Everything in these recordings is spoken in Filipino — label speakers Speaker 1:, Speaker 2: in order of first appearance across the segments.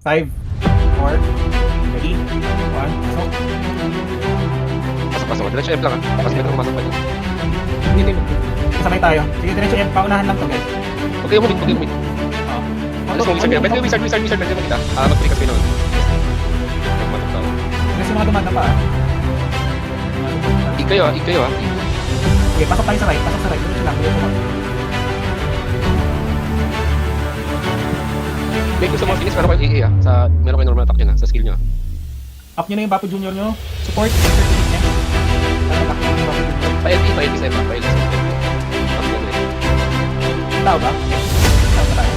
Speaker 1: 5, 4, 3, 1. So,
Speaker 2: Pasok. Diretso F lang ha. Kasi may pumasok pa dyan.
Speaker 1: hindi. Kasabay tayo. Sige, diretso F. Paunahan lang to, guys.
Speaker 2: Huwag kayong humit.
Speaker 1: Oo.
Speaker 2: Alas mo, wizard kayo. Pwede wizard. Pwede mo kita. Mag-precast kayo naman. Magmatok tao.
Speaker 1: Kasi mga dumada pa,
Speaker 2: Ig kayo ha.
Speaker 1: Sige, pasok tayo sa right. Diretso lang.
Speaker 2: May gusto mga finish, meron kayo AA ha. Meron kayo normal attack yun ha. Sa skill nyo ha.
Speaker 1: Up nyo na yung Bapo Junior nyo. Support.
Speaker 2: Pa-LT sa'yo pa. Pa-LT sa'yo. Up yan eh.
Speaker 1: Tao ba? Tao ba tayo?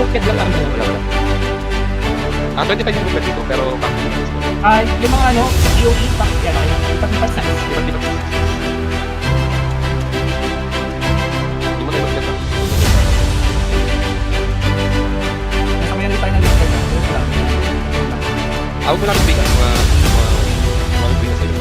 Speaker 3: Rocket lang ang
Speaker 2: Wala. 25 yung movement dito, pero back to the
Speaker 1: Yung mga EOE pack. Yan, ipat-ipat size.
Speaker 2: Di ba? Di mo tayo mag-get lang.
Speaker 1: Nasa may tayo ng list.
Speaker 2: Huwag mo lang mag-big mga big na sa'yo.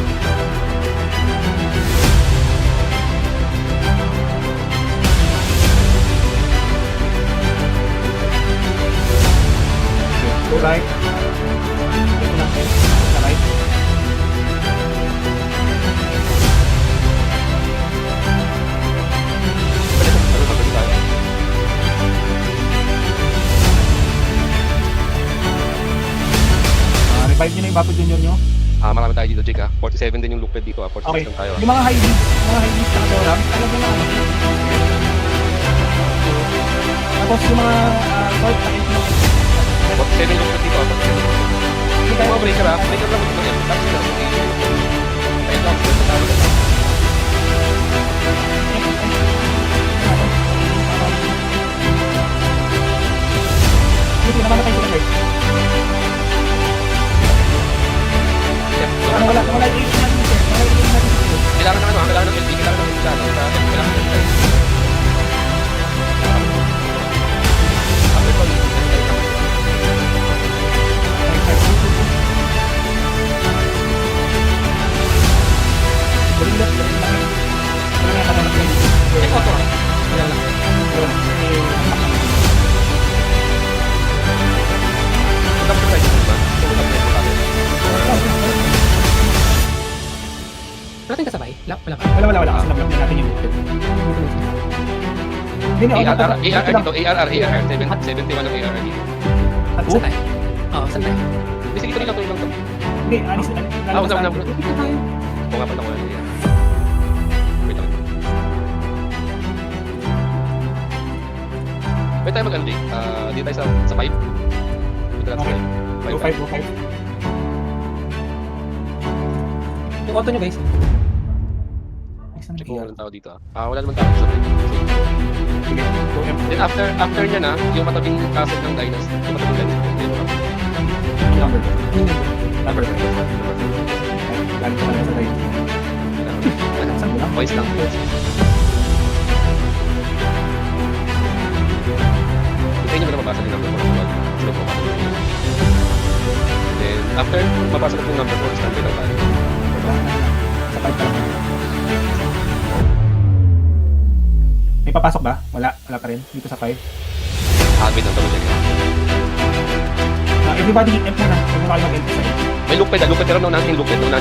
Speaker 1: Go right. Ito lang kayo. Sa right.
Speaker 2: Pwede tayo.
Speaker 1: Revive nyo na yung Bapo Junior nyo.
Speaker 2: Marami tayo dito, Jake ha. 47 din yung look pad dito ha. 46
Speaker 1: Okay.
Speaker 2: lang tayo.
Speaker 1: Yung mga high beats na katorang, alam mo na Tapos yung mga short na ito.
Speaker 2: 47 yung look pad dito ha.
Speaker 1: Hindi
Speaker 2: Yung
Speaker 1: tayo
Speaker 2: mga breaker ha. Breaker lang dito yan. Tapos sila. Ayun lang.
Speaker 1: Hindi, namamatay sila guys. Wala yung natin sir. Wala yung natin sir.
Speaker 2: Kailangan ng kailangan ng LP, kailangan ng channel. Kailangan ng LP.
Speaker 3: Natin kasabay. Wala.
Speaker 1: Wala. Sinablang na natin yung Hindi,
Speaker 2: ARR dito, ARR, 71 ang ARR dito.
Speaker 3: Saan tayo? Oo, saan tayo?
Speaker 2: Hindi, sige, tuloy lang to.
Speaker 1: Hindi, anis.
Speaker 2: Wala. Oo nga pala ko yan. Wait lang. Pwede tayo mag-ano din. Dito tayo sa 5. Dito lang sa 5.
Speaker 1: Go 5.
Speaker 3: Yung auto nyo guys.
Speaker 2: Check kung walang tao dito wala naman tao sa 5.
Speaker 1: Sige, go M.
Speaker 2: Then after niya na, yung matabing castle ng Dynasty, yung matabing Dynasty, yung
Speaker 1: Number.
Speaker 2: number.
Speaker 1: Galing ka na sa tayo. Saan mo lang?
Speaker 2: Voice lang. Hintayin nyo mo na mabasa yung number 4. Sila po mabasa. Then after mabasa na po yung number 4, standby lang tayo.
Speaker 1: Sa 5 pa lang. May papasok ba? Wala pa rin. Dito sa 5.
Speaker 2: Wait lang, double check.
Speaker 1: Everybody hit F muna. Huwag mo kayo mag-LP sa'yo.
Speaker 2: May look pad, pero natin yung look pad.
Speaker 1: Sige,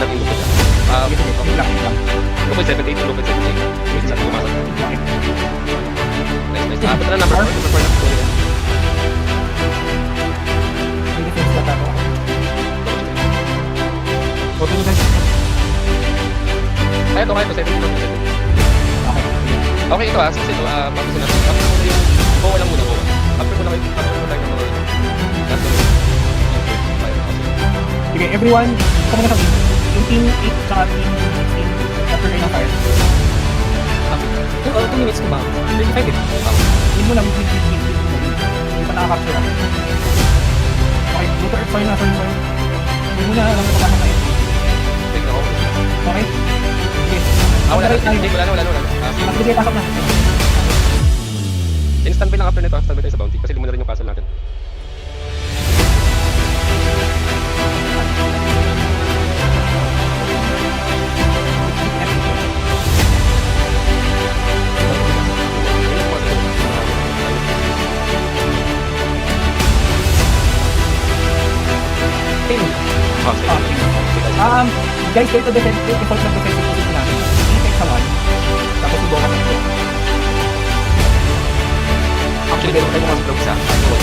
Speaker 1: okay lang.
Speaker 2: Look pad 78, look pad 78. Yung isa pumasok.
Speaker 1: Okay.
Speaker 2: Nice. Ito na number 4. Number 4 na.
Speaker 1: May defense lang ako. Auto nyo guys.
Speaker 2: Kaya to, 70.
Speaker 1: Okay.
Speaker 2: Okay, ito since ito, tapos na after muna yung bawa lang muna. After muna tayo ng mga last one.
Speaker 1: Sige, everyone, come muna sa yung team 8 tsaka team 16 after kayo ng fire.
Speaker 3: Yung 2 minutes ko ba? 25 eh.
Speaker 1: Yun mo lang, win. Hindi pa nakaka-capture lang. Okay, go to earth, fire na. Yun muna, alam mo pa kayo.
Speaker 2: Take na ako.
Speaker 1: Okay? Sige.
Speaker 2: Wala
Speaker 1: Right
Speaker 2: na.
Speaker 1: tayo.
Speaker 2: Wala na.
Speaker 1: Sige, pasok na.
Speaker 2: Instant lang after nito. Standby tayo sa bounty. Kasi lumuna rin yung castle natin.
Speaker 1: Guys, dito defensive, default na defensive position natin. Defense sa 1. Tapos subo ka ng
Speaker 2: Actually, meron tayo mga vlog sa ano.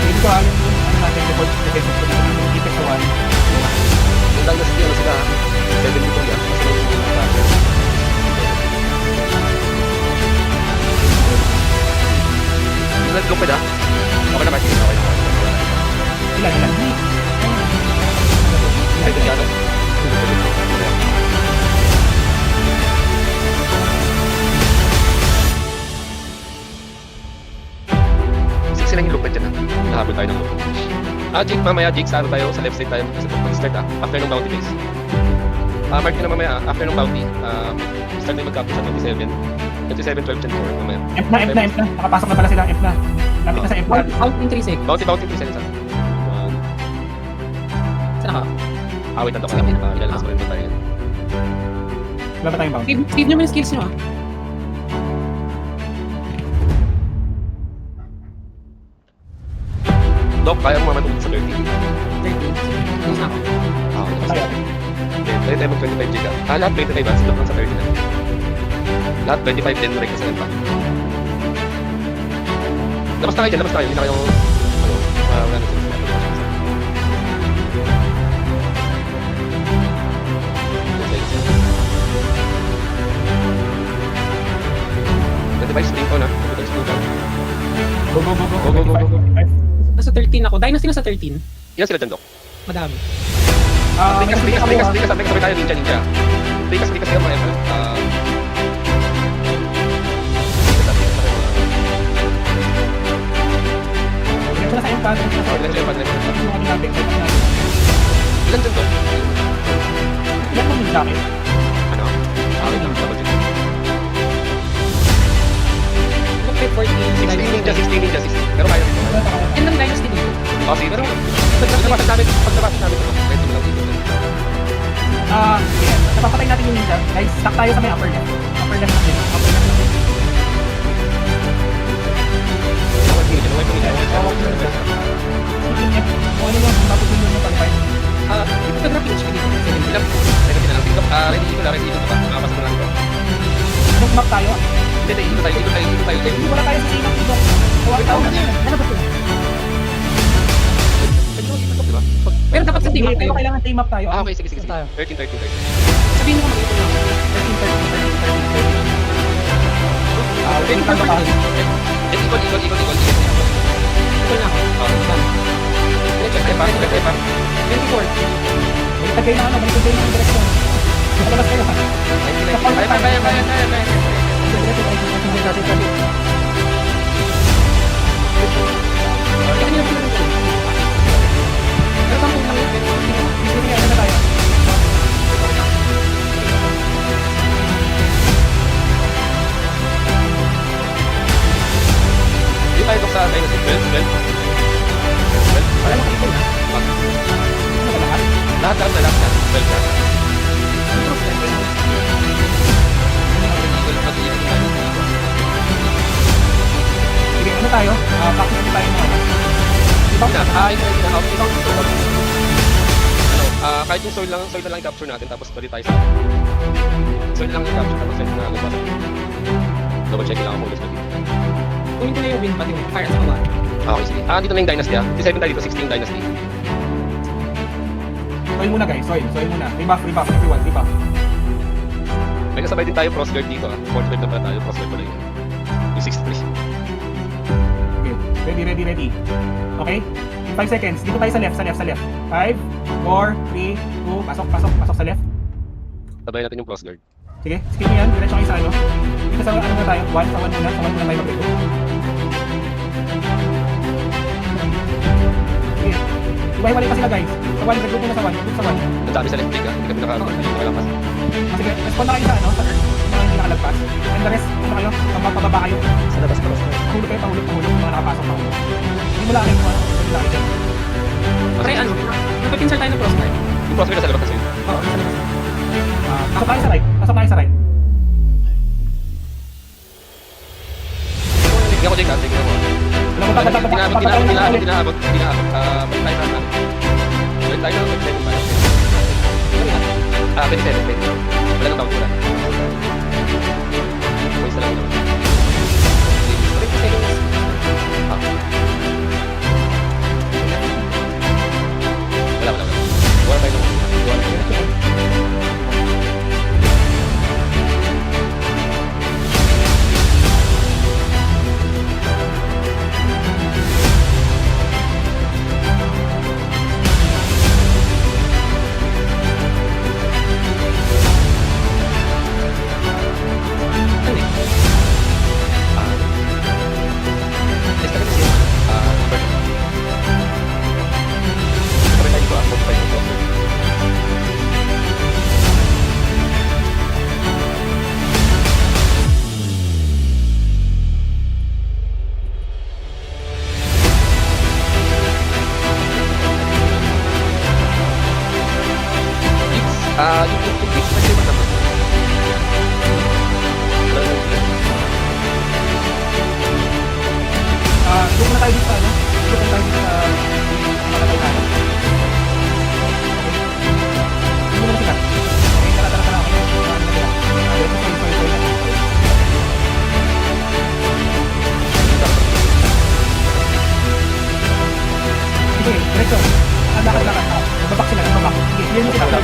Speaker 1: Hindi ko alam yung ano natin, default defensive position. Defense sa 1.
Speaker 2: Yung dynasty, ano sila, 72 yan. Kasi yung yung nag-lupid ah. Okay na ba? Sige, okay na.
Speaker 1: Ilan?
Speaker 2: Pwede siya, ano? Sila yung lupit yan ah. Nahabol tayo ng lupit. Jake, mamaya Jake, sa ano tayo? Sa left side tayo. Kasi mag-start ah. After ng bounty days. Mark nyo na mamaya ah. After ng bounty. Start tayo mag-capture sa 27. 27, 12, 10, 4. Mamaya.
Speaker 1: F na. Nakapasok na pala sila, F na. Lapit na sa F na.
Speaker 3: Out in 3 sec.
Speaker 2: Bounty, 3 seconds ah.
Speaker 3: Saan ako?
Speaker 2: Wait, nanto ka lang. Ilalas ko rin ba tayo yan?
Speaker 1: Wala ba tayong bounty?
Speaker 3: Speed nyo mo yung skills nyo ah.
Speaker 2: Doc, kaya mo mamatulog sa 30.
Speaker 3: 13. Tapos na ako.
Speaker 1: Tayo.
Speaker 2: Pwede tayo mag-25 giga. Lahat 25 ah. Sila lang sa 30 na. Lahat 25 din rin kasi pa. Labas na kayo dyan, labas na kayo. Hindi na kayong... wala na sila. Device link ko na. Device link lang. Go.
Speaker 3: Nasa 13 ako. Dynasty na sa 13.
Speaker 2: Ilan sila dyan, Doc?
Speaker 3: Madami.
Speaker 2: Likas, sabay tayo ninja. Likas kayo mga ML.
Speaker 1: Diretso na sa F na.
Speaker 2: Ilan dyan, Doc?
Speaker 1: Ilan mo yung jacket?
Speaker 2: Ano? Okay lang, double dyan.
Speaker 3: Look at 14.
Speaker 2: 16 ninja. Pero kaya rin.
Speaker 3: And ng dynasty dito.
Speaker 2: Sige. Pero paglabasan namin ito, pwede mo lang dito.
Speaker 1: Sige. Napapatay natin yung ninja. Guys, stuck tayo sa may upper left. Upper left natin. Ano yung tapos yung yung qualify?
Speaker 3: Photograph HP dito.
Speaker 2: Ready ko pa. Makapasa mo lang ito.
Speaker 1: Anong map tayo?
Speaker 2: Hindi, ito tayo.
Speaker 1: Hindi wala tayo sa same map dito. Huwag tayo na yun. Ano ba ito?
Speaker 2: Diba?
Speaker 3: Pero dapat sa team up
Speaker 1: Pero
Speaker 3: kayo.
Speaker 1: kailangan same map tayo.
Speaker 2: Okay, sige.
Speaker 3: Tayo.
Speaker 2: 13.
Speaker 3: Sabihin mo kung mag-ipon lang.
Speaker 1: 13. Wait lang ba tayo?
Speaker 2: Equal.
Speaker 3: Ipon na ako.
Speaker 2: Check pa.
Speaker 3: 24.
Speaker 1: Baliktad kayo na baliktad kayo ng direksyon. Nakalabas kayo ha.
Speaker 2: Kaya.
Speaker 3: Kaya nyo lang ito. Pero 10 lang yun.
Speaker 1: Sige, ano na tayo?
Speaker 2: Hindi tayo sa Dynasty 12.
Speaker 1: Wala lang ipon ha. Ano ba lahat?
Speaker 2: Lahat 12 na.
Speaker 1: Sige, ano tayo? Practice na tayo ng ano.
Speaker 2: Kahit yung soil na lang i-capture natin tapos balik tayo sa soil lang i-capture tapos na labas. Double check lang ako ulit dito.
Speaker 3: Kunin ko na yung win pati yung fire sa kawan.
Speaker 2: Okay, sige. Dito na yung dynasty ah. 7 tayo dito, 16 dynasty.
Speaker 1: Soil muna guys, soil muna. Rebuff, everyone, rebuff.
Speaker 2: May kasabay din tayo crossguard dito ah. Crossguard na pala tayo, crossguard pala yun. Yung 63.
Speaker 1: Okay, ready. Okay? In 5 seconds, dito tayo sa left. 5, 4, 3, 2, pasok sa left.
Speaker 2: Sabay natin yung crossguard.
Speaker 1: Sige, skip nyo yan, diretso kayo sa ano. Dito sa ano na tayo, 1 muna tayo mag-reto. Sige, iwahiwalay pa sila guys. Sa 1, regroup muna sa 1, regroup sa 1.
Speaker 2: Ang dami sa left click ah. Hindi kami nakalapas.
Speaker 1: Sige, respond na kayo sa ano, sa earth, yung mga hindi nakalagpas. And the rest, ano kayo, pababa kayo.
Speaker 2: Sa labas.
Speaker 1: Pahulog kayo, pahulog, yung mga nakapasok, pahulog. Hindi mo lang kayo, hindi lang kayo.
Speaker 3: Try ano? Magpapinsar tayo ng crossguard.
Speaker 2: Yung crossguard na sa labas kasi.
Speaker 3: Oo, sa labas.
Speaker 1: Pasok tayo sa right.
Speaker 2: Tingnan ko Jake ah. Tingnan ko.
Speaker 1: Wala mo,
Speaker 2: Tinaabot. Balik tayo natin. 27, 20. Wala nang bounty, wala. Points na lang naman.
Speaker 3: 20 seconds.
Speaker 2: Ah. Wala. Wala tayo naman. Wala tayo. Yung base kasi naman.
Speaker 1: Doon na tayo dito sa ano? Doon na tayo dito sa makalagay natin. Hindi mo na sila. Okay, tara. Sige, diretso. Lakad. Babak sila. Sige, clear mo sila.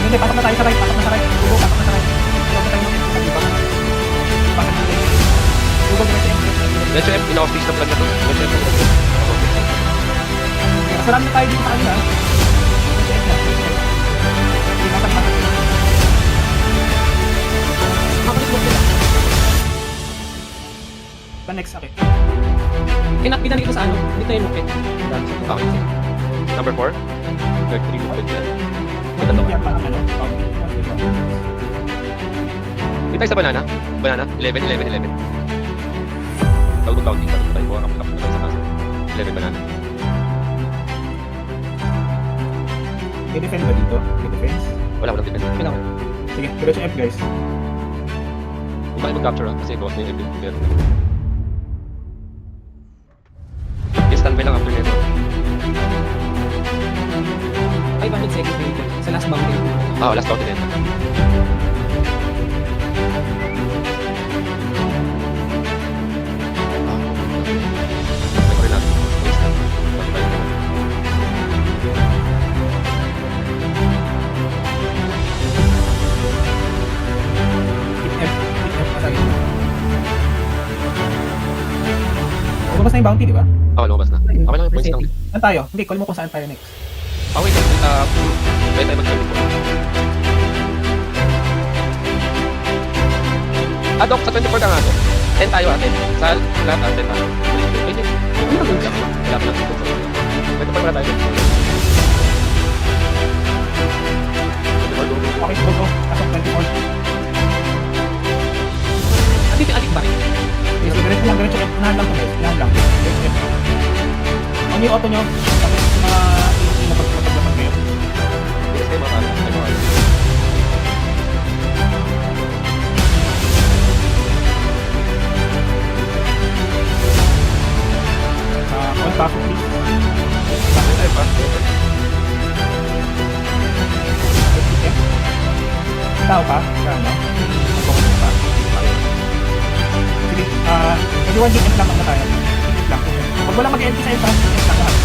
Speaker 1: Hindi, pasok na tayo sa right. Pasok na sa right. Pasok na tayo. Pasok na tayo. Pasok na tayo.
Speaker 2: Medyo in-office na plan na to. Medyo
Speaker 1: Kasalanan na tayo dito sa kanila. The next, okay.
Speaker 3: Kinakpitan dito sa ano? Dito yung lupit.
Speaker 2: Okay. Number 4. Third 3 lupit yan. Ito to.
Speaker 1: Yan parang ano.
Speaker 2: Dito tayo sa banana. Banana. 11. Tawag bounty. Tawag tayo. Buwang kapag na tayo sa kasa. 11 banana.
Speaker 1: May defend ba dito? May defense?
Speaker 2: Walang defense.
Speaker 3: Kailangan.
Speaker 1: Sige, diretso F guys.
Speaker 2: Kung bakit mag-capture kasi boss na yung event. Standby lang after nito.
Speaker 3: 500 seconds na ito. Sa last boundary.
Speaker 2: Last bounty nito.
Speaker 1: Lumabas na yung bounty, di ba?
Speaker 2: Lumabas na. Okay lang yung points lang.
Speaker 1: Saan tayo? Hindi, call mo kung saan tayo next.
Speaker 2: Wait. Pwede tayo mag-serving po. Doc, sa 24 ka nga, Doc. 10 tayo, 10. Sa lahat, 10 tayo. Wait. Wala pa lang. 24 na tayo. 24, go.
Speaker 1: Okay, go. Pasok 24.
Speaker 3: At dito yung adik ba rin?
Speaker 1: Okay, so diretso lang. Unahan lang to guys. Unahan lang. Diretso F. On yung auto nyo. Tapos yung mga napaglapan kayo.
Speaker 2: Bilis kayo mga
Speaker 1: On pasok please.
Speaker 2: Bakit tayo pa?
Speaker 1: F. Tao pa? Ano? Mag-focus pa. Sige, everyone hit F lang na tayo. Hit F lang. Pag wala mag-emphasize sa F lang lahat.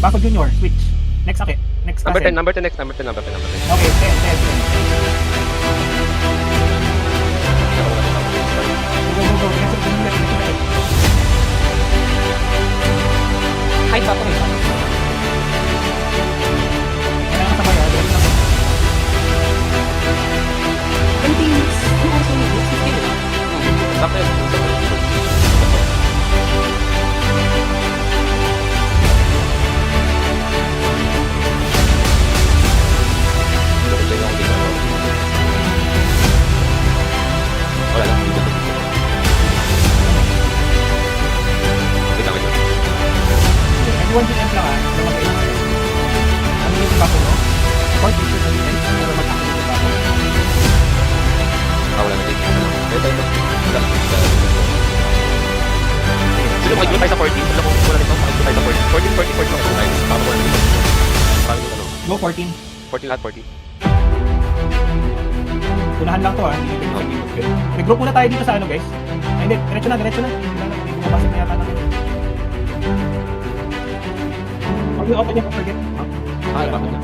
Speaker 1: Bako Junior, switch. Next, okay. Next
Speaker 2: Number 10
Speaker 1: castle.
Speaker 2: next. Number 10.
Speaker 1: Okay, 10. Go.
Speaker 3: Kahit pa po rin.
Speaker 1: Kailangan sabay, diretso lang.
Speaker 3: 20 minutes. Ano oras yung minutes? 15 diba?
Speaker 2: Bakit? Wala lang.
Speaker 1: Everyone hit F 14.
Speaker 2: 14 lahat, 40.
Speaker 1: Unahan lang to ha. Hindi ko sa regroup muna tayo dito sa ano guys. Ay, hindi, diretso na. Wala na, hindi bumabasag na yata natin. Open niya, forget.
Speaker 2: Bakit na?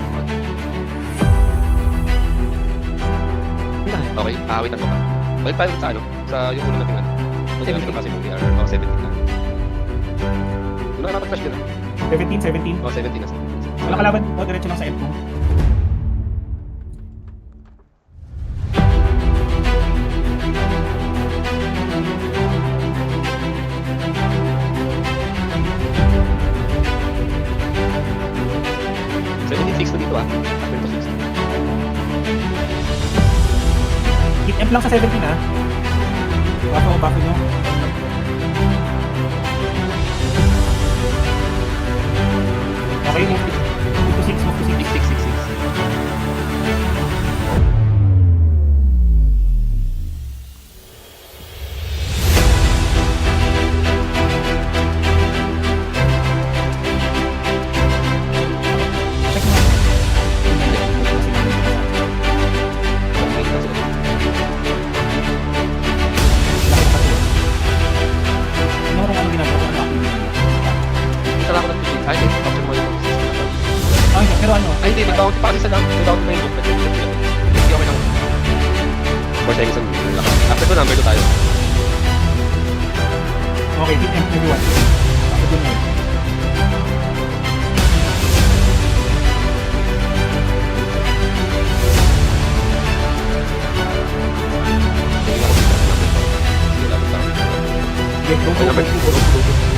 Speaker 2: Okay, wait lang ko pa. Balik tayo sa ano? Sa yung ulo natin ano? Kasi natin kasi yung VR. 17 na. Una nakapag-crash ka na.
Speaker 1: 17.
Speaker 2: 17 na.
Speaker 1: Wala kalaban. Diretso lang sa F2.
Speaker 2: After to 60.
Speaker 1: Hit M lang sa 17 ha. Bako nyo. Okay, move to 6.
Speaker 2: 6.
Speaker 1: Check mo. Ano ginagawa ko?
Speaker 2: Isa lang ako ng ay, option mo yung
Speaker 1: Pero ano?
Speaker 2: ay, hindi, nag-bounty pa kasi sa nag-bounty na yung book. Hindi okay lang. 4 seconds ang after to number 2 tayo.
Speaker 1: Okay, hit M everyone. Ako dun na.
Speaker 2: Sige, lapit tayo.
Speaker 1: Get go.
Speaker 2: Number 2.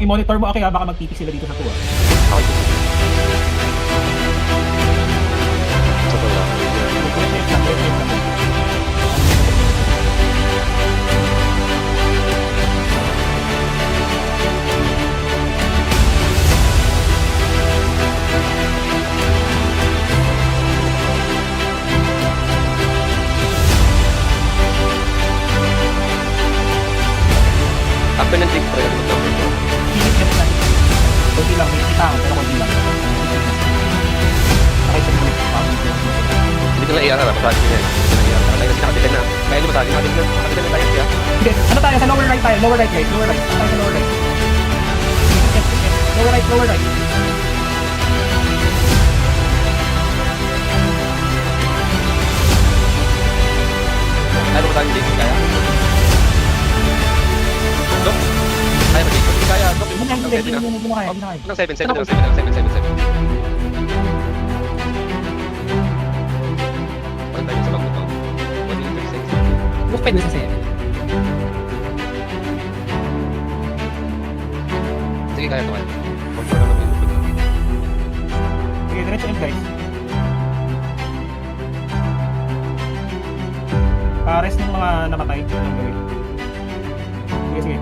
Speaker 1: I-monitor mo okay ha, baka magtipis sila dito sa tuwa.
Speaker 2: Okay. So, wala. After ng take, try natin number 4.
Speaker 1: Kunti lang, may kita ako, pero kunti lang. Okay, sa mga
Speaker 2: Hindi ko na AR na, masagin niya. Hindi ko na AR. Saka tayo kasi nakatilan na. Kaya hindi masagin natin na. Nakatilan na tayo kaya.
Speaker 1: Hindi, ano tayo? Sa lower right tayo. Lower right guys, lower right. Ano tayo sa lower right? Lower right.
Speaker 2: Ano ba tayo dito kaya? Dok? Kaya ba dito? Kaya, Dok.
Speaker 1: Hindi mo kaya.
Speaker 2: Ng 7. Pag tayo sa bangko to. 1
Speaker 3: Mas pwede sa 7.
Speaker 2: Sige, kaya to kaya. Confirm naman yung lupit.
Speaker 1: Sige, diretso M guys. Pares ng mga namatay. Anong gawin? Sige.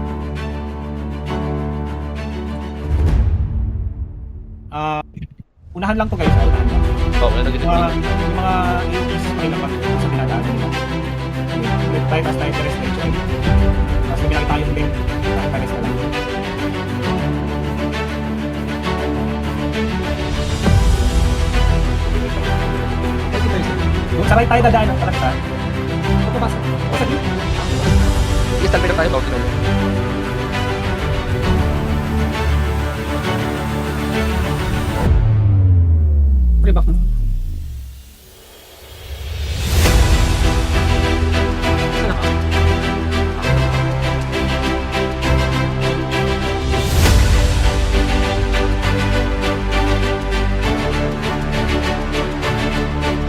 Speaker 1: Unahan lang to guys. Unahan lang.
Speaker 2: Oo, wala na dito.
Speaker 1: Yung mga EOPs pakilaban sa dinadaanan nila. Ulit tayo, tapos tayo teres diretso. Tapos kami nakita yung lane. Teres na lang. Sa right tayo dadaan ng talagta.
Speaker 3: Pagpapasok.
Speaker 2: Sige, stand by lang tayo. Bounty na.
Speaker 3: Pre-back mo. Saan ako?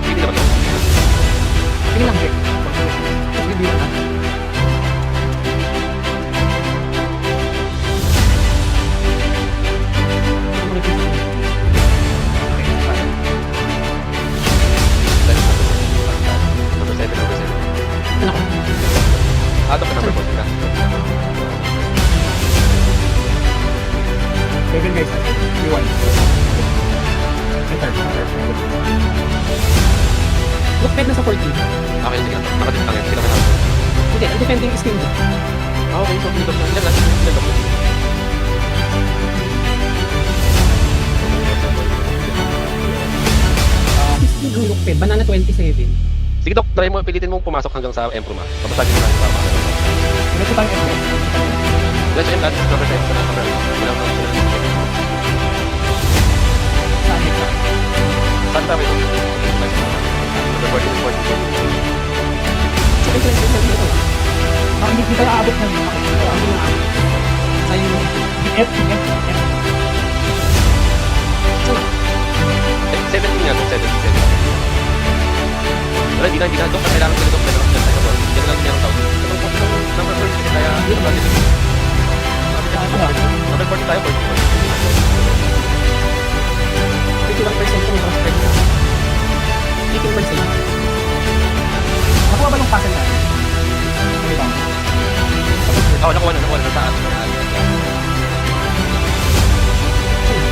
Speaker 2: Hindi naman to.
Speaker 3: Sige lang, Jake. Sige, bilang na.
Speaker 2: Number 7.
Speaker 3: Saan ako?
Speaker 2: Add up number 14 na.
Speaker 1: 7 guys. Everyone. Enter.
Speaker 3: Look ped na sa 14.
Speaker 2: Okay, sige lang. Nakadip lang yan. Sige lang kailangan.
Speaker 3: Hindi, ang defending is king.
Speaker 2: Okay, so pinitop na. Ilan natin? Ilan natin?
Speaker 3: Yung look ped, banana 27.
Speaker 2: Sige Dok, try mo, pilitin mong pumasok hanggang sa Emproma. Kapasagin mo na para makasok.
Speaker 1: Diretso tayo M10.
Speaker 2: Let's end that. Number 10. Sa number 8.
Speaker 1: Saan next na?
Speaker 2: Saan tayo ito? Number 14.
Speaker 3: So, ito yung defense nito.
Speaker 1: Hindi tayo aabot ng
Speaker 3: Sayang yung
Speaker 1: F.
Speaker 3: So,
Speaker 2: 17 nga to, 17. Wala, hindi na. Dok, kailangan ko nito. Kailangan ko nito. Yan lang yung tao. Number 14, kasi kaya, yun ba dito? Number 40 tayo, 40.
Speaker 3: 51% kung cross ped. 18%.
Speaker 1: Nakuha ba yung puzzle natin? Okay ba?
Speaker 2: Oo, nakuha na sa taas.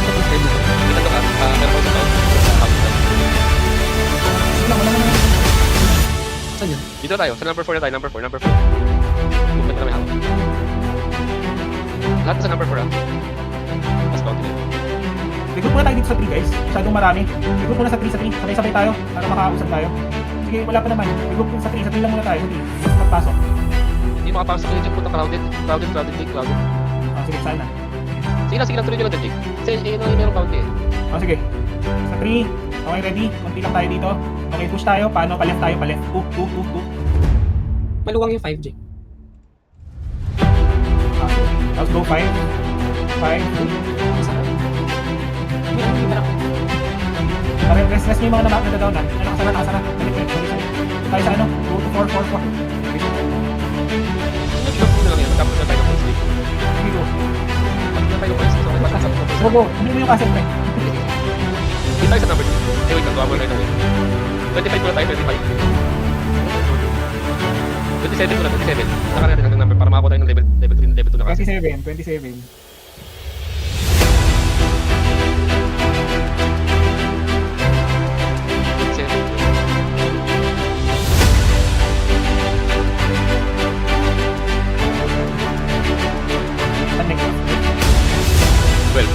Speaker 3: Cross ped dito.
Speaker 2: Kita to ka. Meron ko sa tao.
Speaker 1: Wala.
Speaker 3: Saan yun?
Speaker 2: Dito tayo, sa number 4 na tayo, number 4. Movement na kami hawak. Lahat sa number 4 ah. Mas bounty na yun.
Speaker 1: Regroup muna tayo dito sa 3 guys. Masyadong marami. Regroup muna sa 3. Sabay-sabay tayo para makausap tayo. Sige, wala pa naman. Regroup sa 3 lang muna tayo. Sige, mas magpasok.
Speaker 2: Hindi makapasok yun dyan, puta crowded. Crowded.
Speaker 1: Sige, saan na?
Speaker 2: Sige lang, tuloy nyo lang dyan, Jake. Kasi yun ang merong bounty eh.
Speaker 1: Sige. Sa 3. Okay, ready? Kunti lang tayo dito. Okay, push tayo. Paano? Pa-left tayo. Hook.
Speaker 3: Maluwang yung 5J.
Speaker 1: Let's go 5. 5.
Speaker 3: Isa ko. May ano yung barak.
Speaker 1: Rest mo yung mga nadadown na. Nakasara. Balik. Tayo sa ano? 2 to 4.
Speaker 2: Ilang po na lang yan, magkapos na tayo ng full sleep.
Speaker 1: Sige, go.
Speaker 2: Pag na tayo ng full sleep, okay, magkasap na full
Speaker 1: Go. Hindi mo yung cassette, pre.
Speaker 2: Dito tayo sa number 2. Eh, wait lang, tuwa mo na ito. 25 muna tayo, 25. 27 muna, 27. Saka natin hanggang number para makakuha tayo ng level 3, level 2 na kasi.
Speaker 1: 27. Saan next?
Speaker 2: 12.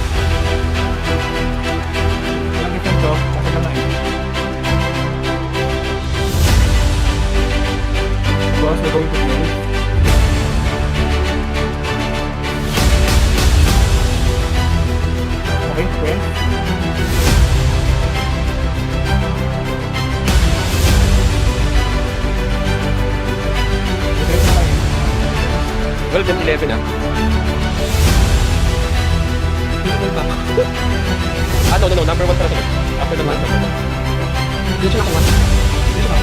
Speaker 1: Walang defense to. Kasi lang na eh. Boss, we're going to play. Okay, 12. Diretso na tayo.
Speaker 2: 12 and 11 ah.
Speaker 3: Hindi ko pa.
Speaker 2: No, number 1 para sa after naman, number 1.
Speaker 3: Dito siya nakuha.
Speaker 1: Dito na.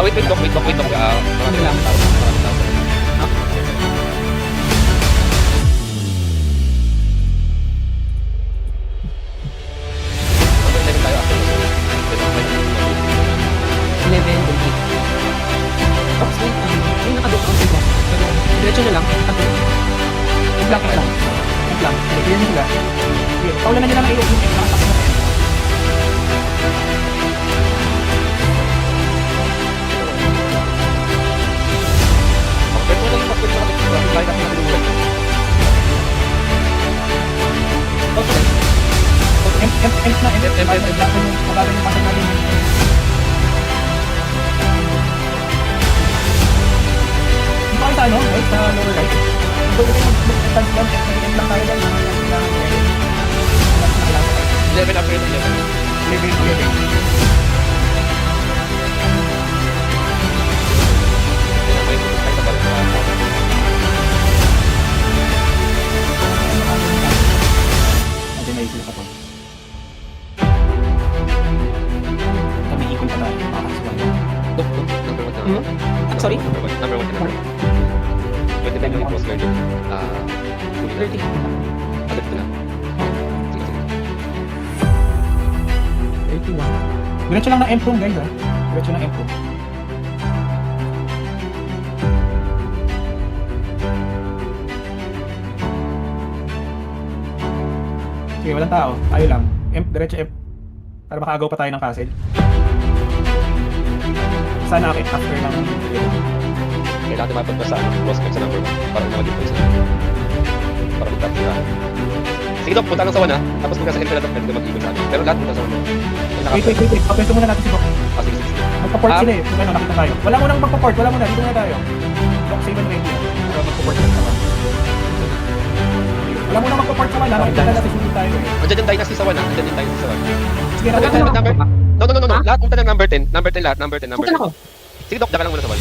Speaker 2: Wait, Doc. Maraming tao. Number 11 tayo after.
Speaker 3: 11, 28. Oops, wait. May nakadot ang diba? Pero, diretso na lang.
Speaker 1: Wait lang. Sige, clear nyo sila. Sige, paulan na nyo lang ang i-open yung nakatak mo.
Speaker 2: Pwede mo lang yung pag-pwede sa traffic light ako natin yung
Speaker 1: Okay. M na. Magagal yung pasok natin. Dito kayo sa ano? Right? Sa lower right? Pwede kayo mag-dance lang. M lang tayo dyan.
Speaker 2: 11 after 11.
Speaker 1: 11. Natin na isip ako. Kami ikon pa tayo. Makakasuhan.
Speaker 2: Number 1 na.
Speaker 3: Sorry?
Speaker 2: Number 1 na. Pwede tayo yung cross guard.
Speaker 3: 30.
Speaker 2: Agad ko na. Sige.
Speaker 3: 31.
Speaker 1: Diretso lang ng M-Prom guys ha. Diretso ng M-Prom. Sige, walang tao. Tayo lang. Diretso M. Para makaagaw pa tayo ng castle. Sana akin after ng
Speaker 2: Kailangan natin mapagpasa prospect sa number 1 para umawag yung points na. Para magtapos na. Sige Dok, punta lang sa 1 ha. Tapos kung nasa Imperial Dok, pwede ka mag-ikot sa akin. Pero lahat punta sa 1.
Speaker 1: Wait. Pwesto muna natin si Doc.
Speaker 2: Sige.
Speaker 1: Magpa-port sila eh. Kung ano, nakita tayo. Wala mo nang magpa-port. Wala mo na. Dito muna tayo. Doc, save and ready. Para magpa-port sa 1. Wala mo nang magpa-port sa 1. Nakita na natin sunod tayo eh.
Speaker 2: Andiyan yung Dynasty sa 1 ha. Andiyan yung Dynasty sa 1.
Speaker 1: Sige,
Speaker 2: Punta
Speaker 1: nakita
Speaker 2: ka
Speaker 1: na.
Speaker 2: number. No. Lahat punta ng number 10. Number 10 lahat. Number 10.
Speaker 3: Punta na ako.
Speaker 2: Sige Dok, daka lang muna sa 1.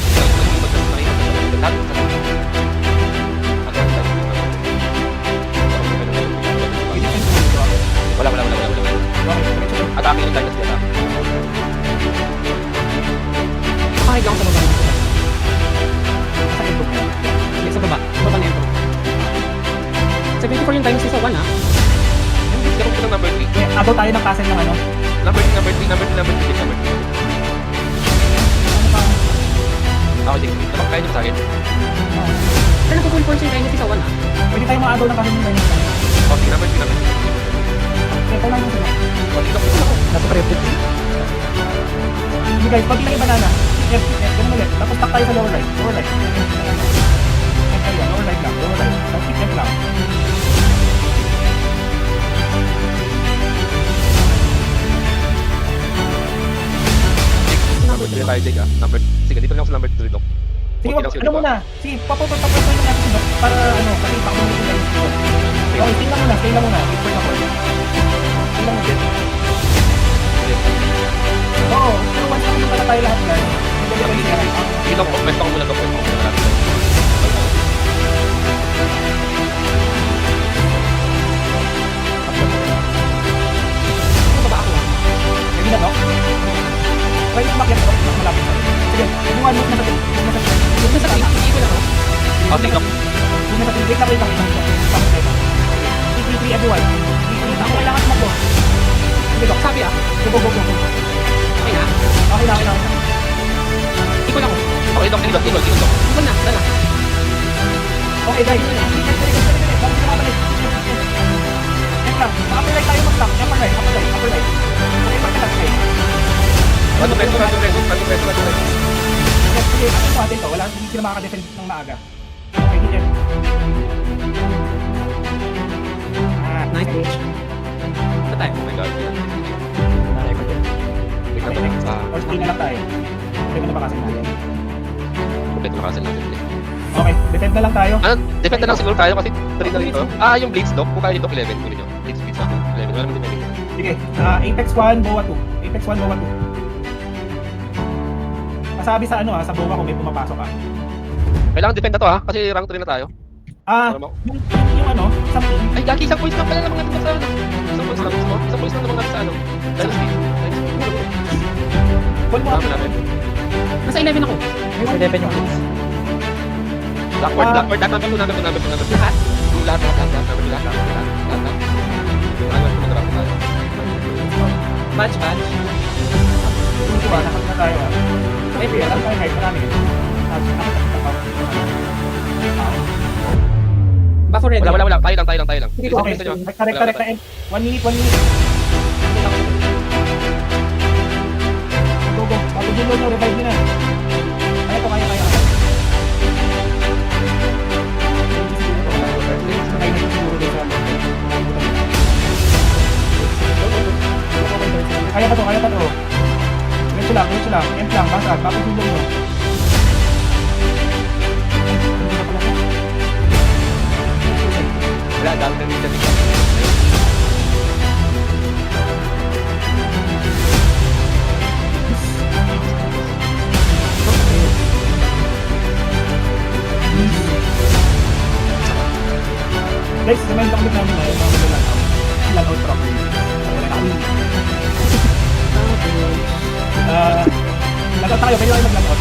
Speaker 2: Lahat punta sa 1. Wala. Atake yung Dynasty attack.
Speaker 3: Kahit lang ako sa baba.
Speaker 1: Sa ito.
Speaker 3: Sige, sa baba. Sa baba na ito. 74 yung dynasty sa 1 ha.
Speaker 2: Hindi ako ng number 3.
Speaker 1: Eh, agaw tayo ng castle ng ano.
Speaker 2: Number 3.
Speaker 1: Ano pa?
Speaker 2: Ako, sige. Dapat kayo sa akin.
Speaker 3: Pero nagpo-full force yung dynasty sa 1 ha.
Speaker 1: Pwede tayo maagaw ng castle ng ganyan.
Speaker 2: Okay, number 3.
Speaker 1: Ito lang yung sila.
Speaker 2: Okay, Dok.
Speaker 1: Nasa prepped. Hindi guys, pag ilang banana. Ganun ulit. Tapos tak tayo sa lower right. Lower right. Lower right lang. Tapos F lang.
Speaker 2: Number 3 tayo, Jake, ah. Sige, dito lang ako sa number 3, Dok.
Speaker 1: Sige,
Speaker 2: Okay lang siya,
Speaker 1: ano
Speaker 2: di ba?
Speaker 1: muna? Sige, papunta na natin Doc, para ano, kasi baka mo nila yung sila. Okay, stay lang muna. Wait for the call. Stay lang ulit. Oo, pero once napunta na tayo lahat guys. Hindi ko siya.
Speaker 2: Sige, Dok. Pwesto ko muna, Dok.
Speaker 3: Sa baba ako.
Speaker 1: Ready na Doc? Try yung umakyat Doc, mas malapit na. Sige, yung one look na sa
Speaker 3: Huwag na sa page. Hindi ko lang ako.
Speaker 2: Oh, sige, Dok.
Speaker 1: Yung nasa wait lang. Three, everyone. Ako kailangan tumakbo. Sige Doc,
Speaker 3: Sabi ah.
Speaker 1: go.
Speaker 3: Okay na.
Speaker 1: Okay na.
Speaker 3: Ikot ako.
Speaker 2: Okay, Dok. Sige, Dok. Dala.
Speaker 3: Ikot na. Dala.
Speaker 1: Okay guys. Bakit nakabalik? Check lang. Upper right tayo mag-stop. Upper right. Okay, bakit lang guys?
Speaker 2: Rato peso.
Speaker 1: Sige, ano po natin to? Wala, hindi sila makaka-defend ng maaga. Okay, hindi yan.
Speaker 3: Nice pitch. Ito tayo.
Speaker 2: Oh my God.
Speaker 1: Na-record yan.
Speaker 2: Wait lang,
Speaker 1: Okay,
Speaker 2: Dok.
Speaker 1: next. Or stay na lang tayo. Defend na ba kasi natin?
Speaker 2: Kompleto na kasi natin.
Speaker 1: Okay, defend na lang tayo.
Speaker 2: Ano, defend na lang siguro tayo kasi 3 na dito. Yung Blitz, Dok. Kung kaya dito, 11. Kunin nyo. Blitz ako. 11. Wala naman defending.
Speaker 1: Sige, Apex 1, BOA 2. Masabi sa ano sa BOA kung may pumapasok
Speaker 2: Kailangan defend na to ha, kasi rank 3 na tayo. Para mo-
Speaker 1: Yung ano, sa pin.
Speaker 2: Ay, gagi, isang points lang pala naman natin sa ano. Isang points lang naman natin sa ano. Dynasty.
Speaker 1: Call mo
Speaker 2: Tama namin.
Speaker 3: Nasa 11 ako.
Speaker 1: May 11 yung kids.
Speaker 2: Backward. Number 2.
Speaker 3: Lahat.
Speaker 2: Lahat.
Speaker 3: Batch.
Speaker 1: Ito nakat na tayo Okay, alam tayo kahit marami.
Speaker 3: Buffo ready.
Speaker 2: Wala. Tayo lang.
Speaker 3: Hindi
Speaker 1: Okay, correct. 1 minute. Go. Bago dun nyo, revive nyo na. Kaya. Kaya pa to. Diretso lang. End lang, basag. Bago dun nyo.
Speaker 2: Wala, dami na dito.
Speaker 1: Guys, naman yung namin na yung mga lang out properly. Lagot tayo, pwede tayo mag-lang out.